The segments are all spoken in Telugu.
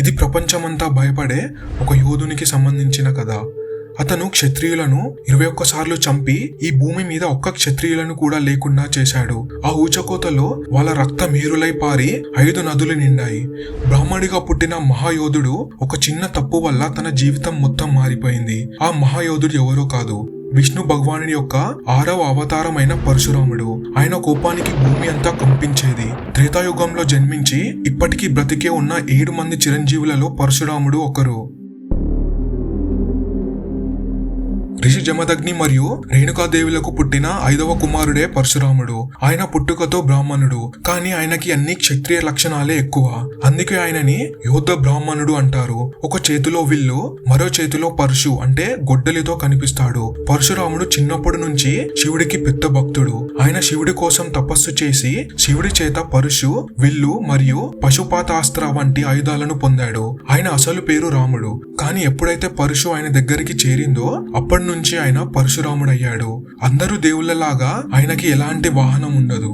ఇది ప్రపంచమంతా భయపడే ఒక యోధునికి సంబంధించిన కథ. అతను క్షత్రియులను 21 సార్లు చంపి ఈ భూమి మీద ఒక్క క్షత్రియులను కూడా లేకుండా చేశాడు. ఆ ఊచకోతలో వాళ్ళ రక్త మేరులై పారి 5 నదులు నిండాయి. బ్రాహ్మడిగా పుట్టిన మహాయోధుడు ఒక చిన్న తప్పు వల్ల తన జీవితం మొత్తం మారిపోయింది. ఆ మహాయోధుడు ఎవరో కాదు, విష్ణు భగవానుడి యొక్క 6వ అవతారమైన పరశురాముడు. ఆయన కోపానికి భూమి అంతా కంపించేది. త్రేతాయుగంలో జన్మించి ఇప్పటికీ బ్రతికే ఉన్న 7 మంది చిరంజీవులలో పరశురాముడు ఒకరు. ఋషి జమదగ్ని మరియు రేణుకాదేవులకు పుట్టిన 5వ కుమారుడే పరశురాముడు. ఆయన పుట్టుకతో బ్రాహ్మణుడు, కానీ ఆయనకి అన్ని క్షత్రియ లక్షణాలే ఎక్కువ. అందుకే ఆయనని యోధ బ్రాహ్మణుడు అంటారు. ఒక చేతిలో విల్లు, మరో చేతిలో పరశు అంటే గొడ్డలితో కనిపిస్తాడు. పరశురాముడు చిన్నప్పటి నుంచి శివుడికి పెద్ద భక్తుడు. ఆయన శివుడి కోసం తపస్సు చేసి శివుడి చేత పరశు, విల్లు మరియు పశుపాతాస్త్ర వంటి ఆయుధాలను పొందాడు. ఆయన అసలు పేరు రాముడు, కానీ ఎప్పుడైతే పరశు ఆయన దగ్గరికి చేరిందో అప్పటి నుంచి ఆయన పరశురాముడయ్యాడు. అందరూ దేవుళ్ళలాగా ఆయనకి ఎలాంటి వాహనం ఉండదు.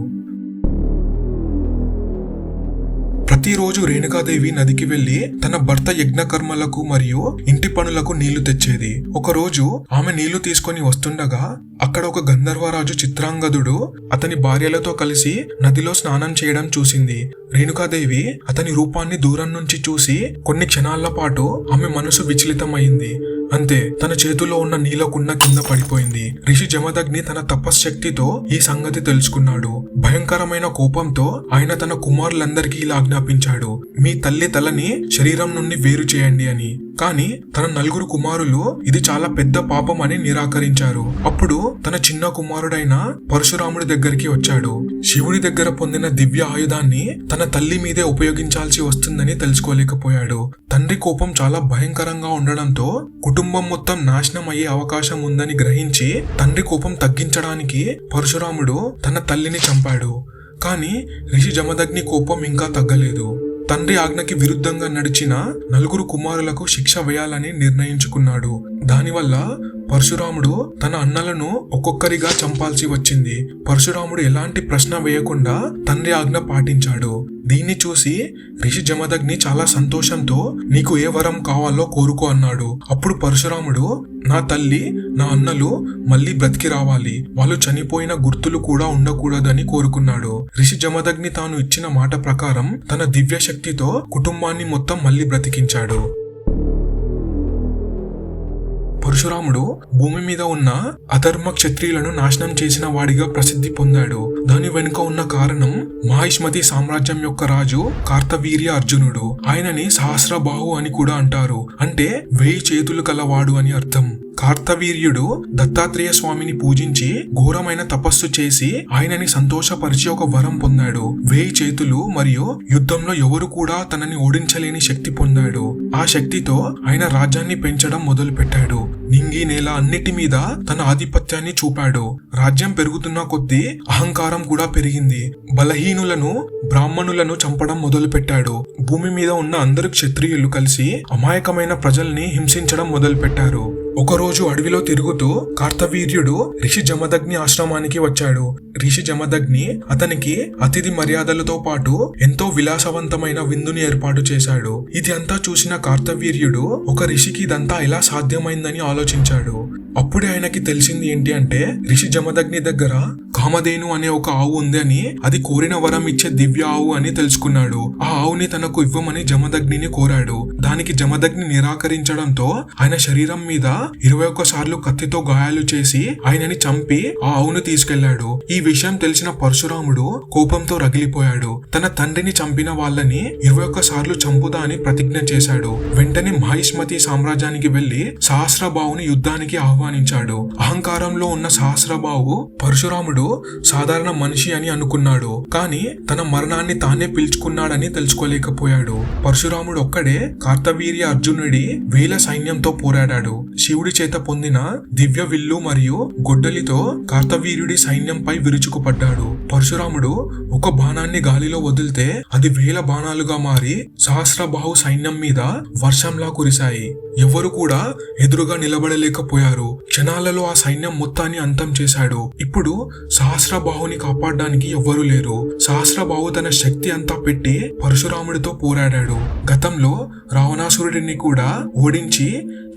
ప్రతిరోజు రేణుకాదేవి నదికి వెళ్లి తన భర్త యజ్ఞ కర్మలకు మరియు ఇంటి పనులకు నీళ్లు తెచ్చేది. ఒకరోజు ఆమె నీళ్లు తీసుకొని వస్తుండగా అక్కడ ఒక గంధర్వరాజు చిత్రాంగదుడు అతని భార్యలతో కలిసి నదిలో స్నానం చేయడం చూసింది. రేణుకాదేవి అతని రూపాన్ని దూరం నుంచి చూసి కొన్ని క్షణాల పాటు ఆమె మనసు విచలితమైంది. అంతే, తన చేతిలో ఉన్న నీలకుండ కింద పడిపోయింది. ఋషి జమదగ్ని తన తపశ్శక్తితో ఈ సంగతి తెలుసుకున్నాడు. భయంకరమైన కోపంతో ఆయన తన కుమారులందరికీ ఇలా ఆజ్ఞాపించాడు, మీ తల్లి తలని శరీరం నుండి వేరు చేయండి అని. కానీ తన 4 కుమారులు ఇది చాలా పెద్ద పాపం అని నిరాకరించారు. అప్పుడు తన చిన్న కుమారుడైన పరశురాముడి దగ్గరికి వచ్చాడు. శివుడి దగ్గర పొందిన దివ్య ఆయుధాన్ని తన తల్లి మీదే ఉపయోగించాల్సి వస్తుందని తెలుసుకోలేకపోయాడు. తండ్రి కోపం చాలా భయంకరంగా ఉండడంతో కుటుంబం మొత్తం నాశనం అయ్యే అవకాశం ఉందని గ్రహించి తండ్రి కోపం తగ్గించడానికి పరశురాముడు తన తల్లిని చంపాడు. కానీ ఋషి జమదగ్ని కోపం ఇంకా తగ్గలేదు. తండ్రి ఆజ్ఞకి విరుద్ధంగా నడిచిన 4 కుమారులకు శిక్ష వేయాలని నిర్ణయించుకున్నాడు. దానివల్ల పరశురాముడు తన అన్నలను ఒక్కొక్కరిగా చంపాల్సి వచ్చింది. పరశురాముడు ఎలాంటి ప్రశ్న వేయకుండా తండ్రి ఆజ్ఞ పాటించాడు. దీన్ని చూసి ఋషి జమదగ్ని చాలా సంతోషంతో నీకు ఏ వరం కావాలో కోరుకో అన్నాడు. అప్పుడు పరశురాముడు, నా తల్లి, నా అన్నలు మళ్ళీ బ్రతికి రావాలి, వాళ్ళు చనిపోయిన గుర్తులు కూడా ఉండకూడదని కోరుకున్నాడు. ఋషి జమదగ్ని తాను ఇచ్చిన మాట ప్రకారం తన దివ్య శక్తితో కుటుంబాన్ని మొత్తం మళ్ళీ బ్రతికించాడు. పరశురాముడు భూమి మీద ఉన్న అధర్మ క్షత్రియులను నాశనం చేసిన వాడిగా ప్రసిద్ధి పొందాడు. దాని వెనుక ఉన్న కారణం మాహిష్మతి సామ్రాజ్యం యొక్క రాజు కార్తవీర్య అర్జునుడు. ఆయనని సహస్రబాహు అని కూడా అంటారు, అంటే 1000 చేతులు కలవాడు అని అర్థం. కార్తవీర్యుడు దత్తాత్రేయ స్వామిని పూజించి ఘోరమైన తపస్సు చేసి ఆయనని సంతోషపరిచి ఒక వరం పొందాడు. 1000 చేతులు మరియు యుద్ధంలో ఎవరు కూడా తనని ఓడించలేని శక్తి పొందాడు. ఆ శక్తితో ఆయన రాజ్యాన్ని పెంచడం మొదలు పెట్టాడు. నింగి నేల అన్నిటి మీద తన ఆధిపత్యాన్ని చూపాడు. రాజ్యం పెరుగుతున్న కొద్దీ అహంకారం కూడా పెరిగింది. బలహీనులను, బ్రాహ్మణులను చంపడం మొదలు పెట్టాడు. భూమి మీద ఉన్న అందరు క్షత్రియులు కలిసి అమాయకమైన ప్రజల్ని హింసించడం మొదలు పెట్టారు. ఒకరోజు అడవిలో తిరుగుతూ కార్తవీర్యుడు ఋషి జమదగ్ని ఆశ్రమానికి వచ్చాడు. ఋషి జమదగ్ని అతనికి అతిథి మర్యాదలతో పాటు ఎంతో విలాసవంతమైన విందుని ఏర్పాటు చేశాడు. ఇది అంతా చూసిన కార్తవీర్యుడు ఒక ఋషికి ఇదంతా ఎలా సాధ్యమైందని ఆలోచించాడు. అప్పుడే ఆయనకి తెలిసింది ఏంటి అంటే, ఋషి జమదగ్ని దగ్గర కామధేను అనే ఒక ఆవు ఉంది అని, అది కోరిన వరం ఇచ్చే దివ్య ఆవు అని తెలుసుకున్నాడు. ఆ ఆవుని తనకు ఇవ్వమని జమదగ్నిని కోరాడు. దానికి జమదగ్ని నిరాకరించడంతో ఆయన శరీరం మీద 21 సార్లు కత్తితో గాయాలు చేసి ఆయనని చంపి ఆ ఆవును తీసుకెళ్లాడు. ఈ విషయం తెలిసిన పరశురాముడు కోపంతో రగిలిపోయాడు. తన తండ్రిని చంపిన వాళ్ళని 21 సార్లు చంపుదా అని ప్రతిజ్ఞ చేశాడు. వెంటనే మాహిష్మతి సామ్రాజ్యానికి వెళ్లి సహస్రబాహుని యుద్ధానికి ఆహ్వానించాడు. అహంకారంలో ఉన్న సహస్రబాహు పరశురాముడు సాధారణ మనిషి అని అనుకున్నాడు, కానీ తన మరణాన్ని తానే పిలుచుకున్నాడని తెలుసుకోలేకపోయాడు. పరశురాముడు ఒక్కడే కార్తవీర్య అర్జునుడి 1000 సైన్యంతో పోరాడాడు. శివుడి చేత పొందిన దివ్య విల్లు మరియు గొడ్డలితో కార్తవీర్యుడి సైన్యంపై విరుచుకుపడ్డాడు. పరశురాముడు ఒక బాణాన్ని గాలిలో వదిలితే అది 1000 బాణాలుగా మారి సహస్రబాహు సైన్యం మీద వర్షంలా కురిశాయి. ఎవరు కూడా ఎదురుగా నిలబడలేకపోయారు. క్షణాలలో ఆ సైన్యం మొత్తాన్ని అంతం చేశాడు. ఇప్పుడు సహస్రబాహుని కాపాడడానికి ఎవ్వరూ లేరు. సహస్రబాహు తన శక్తి అంతా పెట్టి పరశురాముడితో పోరాడాడు. గతంలో రావణాసురుడిని కూడా ఓడించి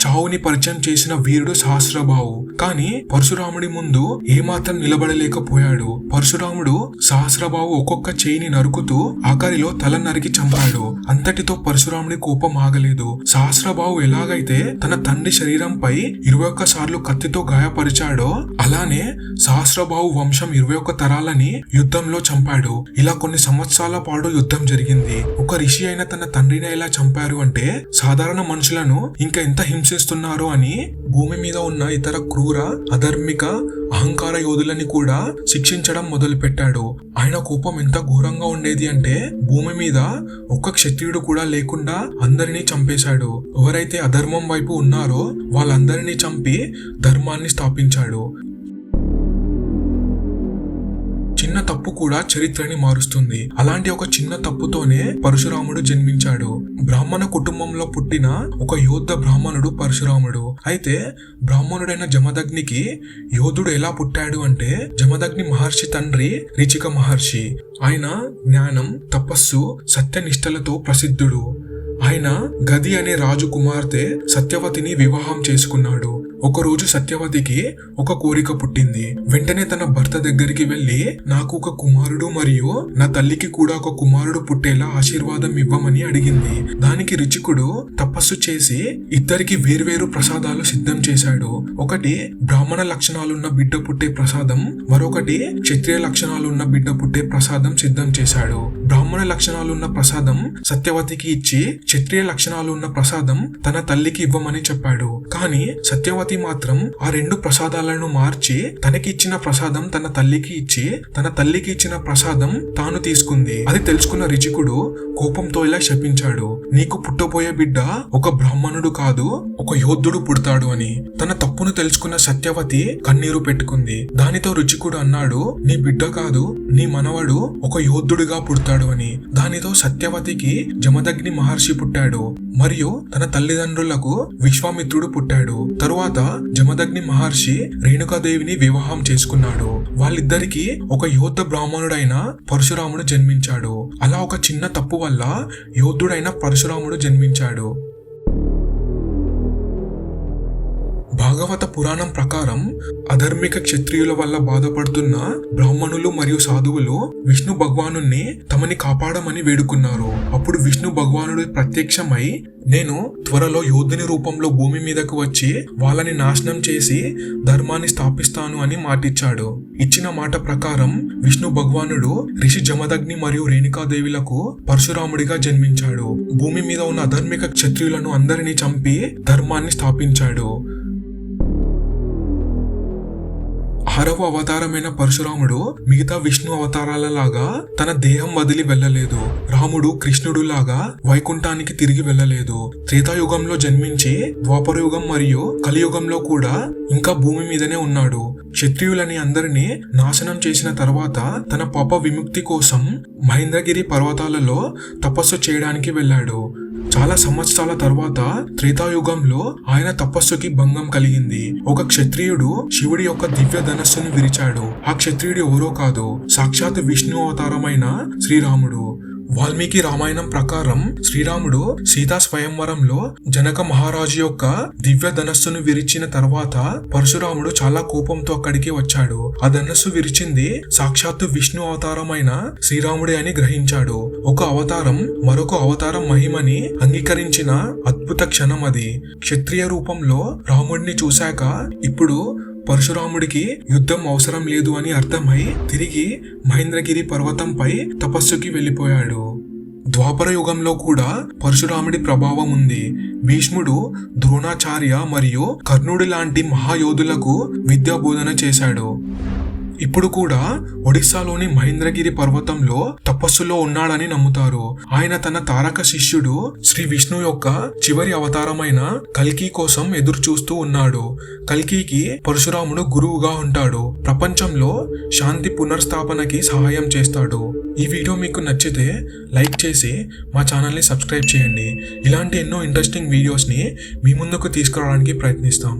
చావుని పరిచయం చేసిన వీరుడు సహస్రబాహు. కానీ పరశురాముడి ముందు ఏమాత్రం నిలబడలేకపోయాడు. పరశురాముడు సహస్రబాహు ఒక్కొక్క చేయిని నరుకుతూ ఆఖరిలో తల నరికి చంపాడు. అంతటితో పరశురాముడి కోపం ఆగలేదు. సహస్రబాహు ఎలాగైతే తన తండ్రి శరీరంపై 21 సార్లు కత్తితో గాయపరిచాడో అలానే సహస్రబాహు వంశం 21 తరాలని యుద్ధంలో చంపాడు. ఇలా కొన్ని సంవత్సరాల పాటు యుద్ధం జరిగింది. ఒక ఋషి అయిన తన తండ్రిని ఎలా చంపారు అంటే సాధారణ మనుషులను ఇంకా ఎంత హింసిస్తున్నారో అని భూమి మీద ఉన్న ఇతర క్రూర, అధర్మిక, అహంకార యోధులని కూడా శిక్షించడం మొదలు పెట్టాడు. ఆయన కోపం ఎంత ఘోరంగా ఉండేది అంటే భూమి మీద ఒక్క క్షత్రియుడు కూడా లేకుండా అందరినీ చంపేశాడు. ఎవరైతే అధర్మం వైపు ఉన్నారో వాళ్ళందరినీ చంపి ధర్మాన్ని స్థాపించాడు. చిన్న తప్పు కూడా చరిత్రని మారుస్తుంది. అలాంటి ఒక చిన్న తప్పుతోనే పరశురాముడు జన్మించాడు. బ్రాహ్మణ కుటుంబంలో పుట్టిన ఒక యోధ బ్రాహ్మణుడు పరశురాముడు. అయితే బ్రాహ్మణుడైన జమదగ్నికి యోధుడు ఎలా పుట్టాడు అంటే జమదగ్ని మహర్షి తండ్రి రిచిక మహర్షి. ఆయన జ్ఞానం, తపస్సు, సత్యనిష్టలతో ప్రసిద్ధుడు. ఆయన గది అనే రాజు కుమార్తె సత్యవతిని వివాహం చేసుకున్నాడు. ఒకరోజు సత్యవతికి ఒక కోరిక పుట్టింది. వెంటనే తన భర్త దగ్గరికి వెళ్లి నాకు ఒక కుమారుడు మరియు నా తల్లికి కూడా ఒక కుమారుడు పుట్టేలా ఆశీర్వాదం ఇవ్వమని అడిగింది. దానికి రుచికుడు తపస్సు చేసి ఇద్దరికి వేర్వేరు ప్రసాదాలు సిద్ధం చేశాడు. ఒకటి బ్రాహ్మణ లక్షణాలున్న బిడ్డ పుట్టే ప్రసాదం, మరొకటి క్షత్రియ లక్షణాలున్న బిడ్డ పుట్టే ప్రసాదం సిద్ధం చేశాడు. బ్రాహ్మణ లక్షణాలున్న ప్రసాదం సత్యవతికి ఇచ్చి క్షత్రియ లక్షణాలున్న ప్రసాదం తన తల్లికి ఇవ్వమని చెప్పాడు. కానీ సత్యవతి మాత్రం ఆ రెండు ప్రసాదాలను మార్చి తనకి ఇచ్చిన ప్రసాదం తన తల్లికి ఇచ్చి తన తల్లికి ఇచ్చిన ప్రసాదం తాను తీసుకుంది. అది తెలుసుకున్న రిచికుడు కోపంతో ఇలా శపించాడు, నీకు పుట్టబోయే బిడ్డ ఒక బ్రాహ్మణుడు కాదు, ఒక యోధుడు పుడతాడు అని. తన తప్పును తెలుసుకున్న సత్యవతి కన్నీరు పెట్టుకుంది. దానితో రుచికుడు అన్నాడు, నీ బిడ్డ కాదు, నీ మనవడు ఒక యోధుడిగా పుడతాడు అని. దానితో సత్యవతికి జమదగ్ని మహర్షి పుట్టాడు మరియు తన తల్లిదండ్రులకు విశ్వామిత్రుడు పుట్టాడు. తరువాత జమదగ్ని మహర్షి రేణుకాదేవిని వివాహం చేసుకున్నాడు. వాళ్ళిద్దరికి ఒక యోధ బ్రాహ్మణుడైన పరశురాముడు జన్మించాడు. అలా ఒక చిన్న తప్పు వల్ల యోధుడైన పరశురాముడు జన్మించాడు. భాగవత పురాణం ప్రకారం అధర్మిక క్షత్రియుల వల్ల బాధపడుతున్న బ్రాహ్మణులు మరియు సాధువులు విష్ణు భగవానుణ్ణి తమని కాపాడమని వేడుకున్నారు. అప్పుడు విష్ణు భగవానుడు ప్రత్యక్షమై నేను త్వరలో యోధుని రూపంలో భూమి మీదకు వచ్చి వాళ్ళని నాశనం చేసి ధర్మాన్ని స్థాపిస్తాను అని మాటిచ్చాడు. ఇచ్చిన మాట ప్రకారం విష్ణు భగవానుడు ఋషి జమదగ్ని మరియు రేణుకాదేవిలకు పరశురాముడిగా జన్మించాడు. భూమి మీద ఉన్న అధర్మిక క్షత్రియులను అందరినీ చంపి ధర్మాన్ని స్థాపించాడు. 6వ అవతారమైన పరశురాముడు మిగతా విష్ణు అవతారాల లాగా తన దేహం వదిలి వెళ్ళలేదు. రాముడు కృష్ణుడు లాగా వైకుంఠానికి తిరిగి వెళ్ళలేదు. త్రేతాయుగంలో జన్మించి ద్వాపరయుగం మరియు కలియుగంలో కూడా ఇంకా భూమి మీదనే ఉన్నాడు. క్షత్రియులని అందరినీ నాశనం చేసిన తర్వాత తన పాప విముక్తి కోసం మహేంద్రగిరి పర్వతాలలో తపస్సు చేయడానికి వెళ్ళాడు. చాలా సంవత్సరాల తర్వాత త్రేతాయుగంలో ఆయన తపస్సుకి భంగం కలిగింది. ఒక క్షత్రియుడు శివుడి యొక్క దివ్య ధనస్సును విరిచాడు. ఆ క్షత్రియుడు ఎవరో కాదు, సాక్షాత్ విష్ణు అవతారమైన శ్రీరాముడు. వాల్మీకి రామాయణం ప్రకారం శ్రీరాముడు సీతా స్వయంవరంలో జనక మహారాజు యొక్క దివ్య ధనస్సును విరిచిన తర్వాత పరశురాముడు చాలా కోపంతో అక్కడికి వచ్చాడు. ఆ ధనస్సు విరిచింది సాక్షాత్తు విష్ణు అవతారమైన శ్రీరాముడే అని గ్రహించాడు. ఒక అవతారం మరొక అవతారం మహిమని అంగీకరించిన అద్భుత క్షణం అది. క్షత్రియ రూపంలో రాముడిని చూశాక ఇప్పుడు పరశురాముడికి యుద్ధం అవసరం లేదు అని అర్థమై తిరిగి మహేంద్రగిరి పర్వతంపై తపస్సుకి వెళ్ళిపోయాడు. ద్వాపర యుగంలో కూడా పరశురాముడి ప్రభావం ఉంది. భీష్ముడు, ద్రోణాచార్య మరియు కర్ణుడి లాంటి మహాయోధులకు విద్యా బోధన చేశాడు. ఇప్పుడు కూడా ఒడిస్సాలోని మహేంద్రగిరి పర్వతంలో తపస్సులో ఉన్నాడని నమ్ముతారు. ఆయన తన తారక శిష్యుడు శ్రీ విష్ణు యొక్క చివరి అవతారమైన కల్కి కోసం ఎదురు చూస్తూ ఉన్నాడు. కల్కికి పరశురాముడు గురువుగా ఉంటాడు. ప్రపంచంలో శాంతి పునర్స్థాపనకి సహాయం చేస్తాడు. ఈ వీడియో మీకు నచ్చితే లైక్ చేసి మా ఛానల్ని సబ్స్క్రైబ్ చేయండి. ఇలాంటి ఎన్నో ఇంట్రెస్టింగ్ వీడియోస్ని మీ ముందుకు తీసుకురావడానికి ప్రయత్నిస్తాం.